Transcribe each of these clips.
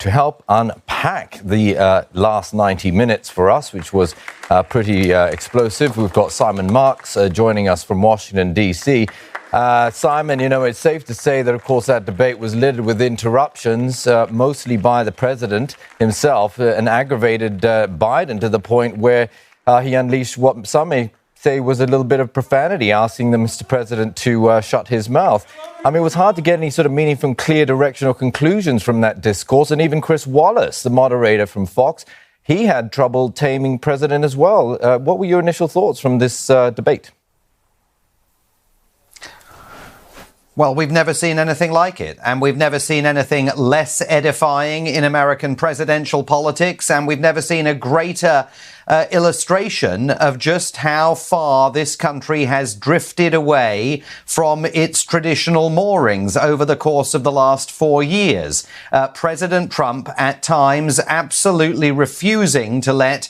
to help unpack the last 90 minutes for us, which was pretty explosive. We've got Simon Marks joining us from Washington, D.C. Simon, it's safe to say that, of course, that debate was littered with interruptions, mostly by the president himself, and aggravated Biden to the point where he unleashed what some may say was a little bit of profanity, asking the Mr. President to shut his mouth. I mean, it was hard to get any sort of meaningful, clear direction or conclusions from that discourse. And even Chris Wallace, the moderator from Fox, he had trouble taming President as well. What were your initial thoughts from this debate? Well, we've never seen anything like it, and we've never seen anything less edifying in American presidential politics, and we've never seen a greater illustration of just how far this country has drifted away from its traditional moorings over the course of the last 4 years. President Trump, at times, absolutely refusing to let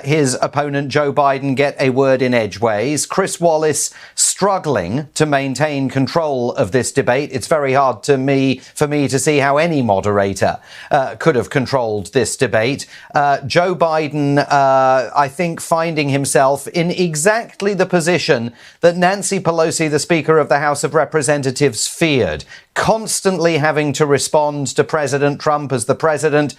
his opponent Joe Biden get a word in edgeways. Chris Wallace struggling to maintain control of this debate. It's very hard for me to see how any moderator could have controlled this debate. Joe Biden, I think, finding himself in exactly the position that Nancy Pelosi, the Speaker of the House of Representatives, feared, constantly having to respond to President Trump as the president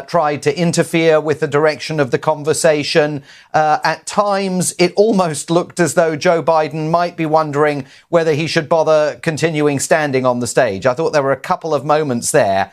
tried to interfere with the direction of the conversation. At times, it almost looked as though Joe Biden might be wondering whether he should bother continuing standing on the stage. I thought there were a couple of moments there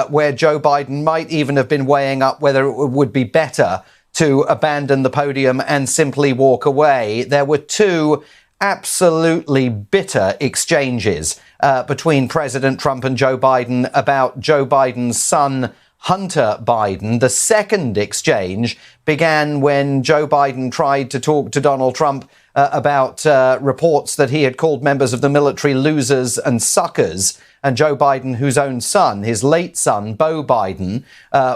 where Joe Biden might even have been weighing up whether it would be better to abandon the podium and simply walk away. There were two absolutely bitter exchanges between President Trump and Joe Biden about Joe Biden's son, Hunter Biden. The second exchange began when Joe Biden tried to talk to Donald Trump about reports that he had called members of the military losers and suckers. And Joe Biden, whose own son, his late son, Beau Biden,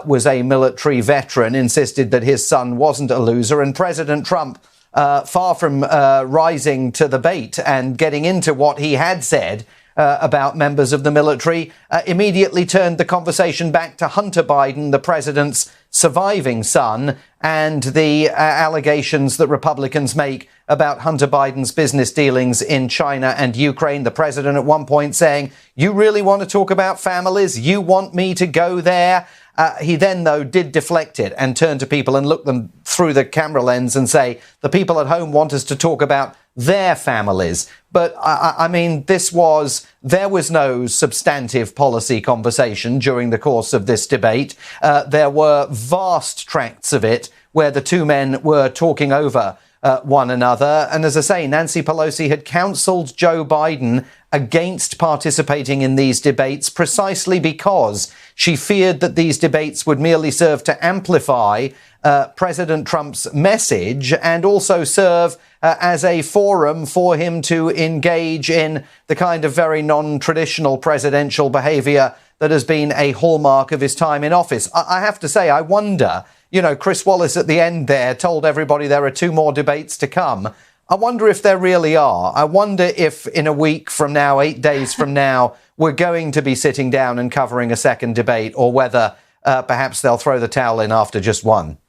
was a military veteran, insisted that his son wasn't a loser. And President Trump, far from rising to the bait and getting into what he had said about members of the military, immediately turned the conversation back to Hunter Biden, the president's surviving son, and the allegations that Republicans make about Hunter Biden's business dealings in China and Ukraine. The president at one point saying, "You really want to talk about families? You want me to go there?" He then, though, did deflect it and turn to people and look them through the camera lens and say, the people at home want us to talk about their families. But I mean, there was no substantive policy conversation during the course of this debate. There were vast tracts of it where the two men were talking over one another. And as I say, Nancy Pelosi had counseled Joe Biden against participating in these debates precisely because she feared that these debates would merely serve to amplify President Trump's message and also serve as a forum for him to engage in the kind of very non-traditional presidential behavior that has been a hallmark of his time in office. I have to say, I wonder, Chris Wallace at the end there told everybody there are 2 more debates to come. I wonder if there really are. I wonder if in a week from now, 8 days from now, we're going to be sitting down and covering a second debate, or whether perhaps they'll throw the towel in after just one.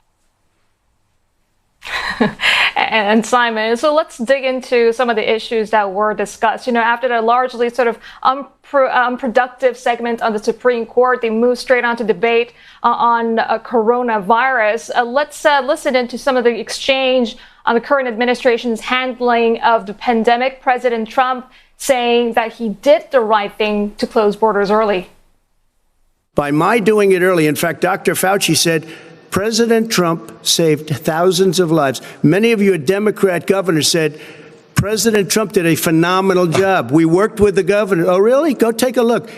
And Simon, so let's dig into some of the issues that were discussed. After the largely sort of unproductive segment on the Supreme Court, they moved straight on to debate on coronavirus. Let's listen into some of the exchange on the current administration's handling of the pandemic. President Trump saying that he did the right thing to close borders early. By my doing it early, in fact, Dr. Fauci said, President Trump saved thousands of lives. Many of you Democrat governors said, President Trump did a phenomenal job. We worked with the governor. Oh, really? Go take a look.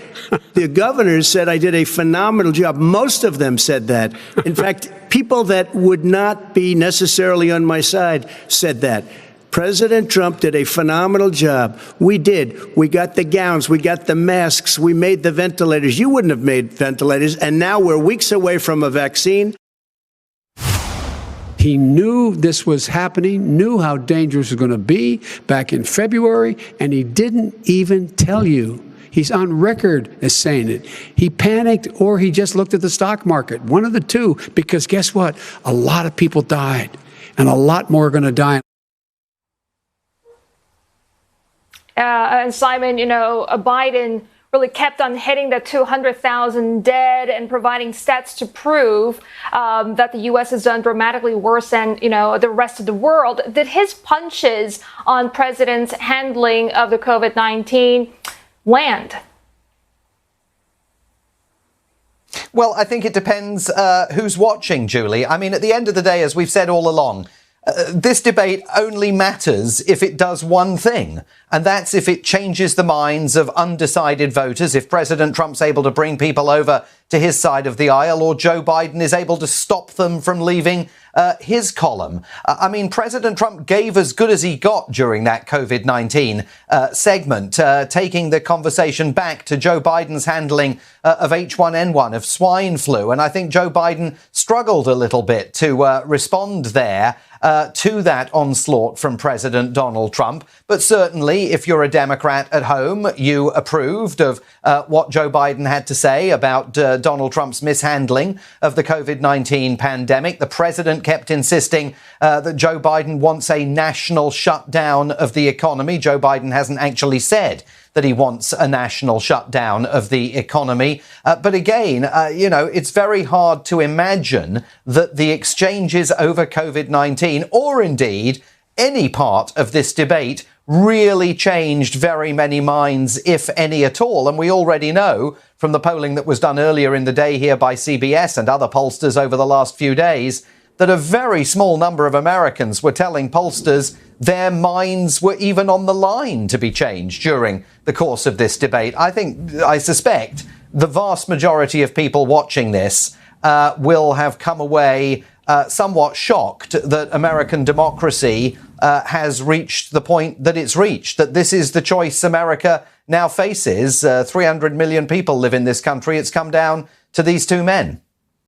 The governors said I did a phenomenal job. Most of them said that. In fact, people that would not be necessarily on my side said that. President Trump did a phenomenal job. We did. We got the gowns. We got the masks. We made the ventilators. You wouldn't have made ventilators. And now we're weeks away from a vaccine. He knew this was happening, knew how dangerous it was going to be back in February, and he didn't even tell you. He's on record as saying it. He panicked or he just looked at the stock market. One of the two, because guess what? A lot of people died and a lot more are going to die. And Simon, Biden really kept on hitting the 200,000 dead and providing stats to prove that the U.S. has done dramatically worse than, the rest of the world. Did his punches on president's handling of the COVID-19 land? Well, I think it depends who's watching, Julie. I mean, at the end of the day, as we've said all along, this debate only matters if it does one thing, and that's if it changes the minds of undecided voters, if President Trump's able to bring people over to his side of the aisle, or Joe Biden is able to stop them from leaving his column. I mean, President Trump gave as good as he got during that COVID-19 segment, taking the conversation back to Joe Biden's handling of H1N1, of swine flu. And I think Joe Biden struggled a little bit to respond there to that onslaught from President Donald Trump. But certainly, if you're a Democrat at home, you approved of what Joe Biden had to say about Donald Trump's mishandling of the COVID-19 pandemic. The president kept insisting that Joe Biden wants a national shutdown of the economy. Joe Biden hasn't actually said that he wants a national shutdown of the economy. But again, it's very hard to imagine that the exchanges over COVID-19, or indeed any part of this debate, really changed very many minds, if any at all. And we already know from the polling that was done earlier in the day here by CBS and other pollsters over the last few days that a very small number of Americans were telling pollsters their minds were even on the line to be changed during the course of this debate. I suspect the vast majority of people watching this will have come away somewhat shocked that American democracy has reached the point that it's reached, that this is the choice America now faces. 300 million people live in this country. It's come down to these two men.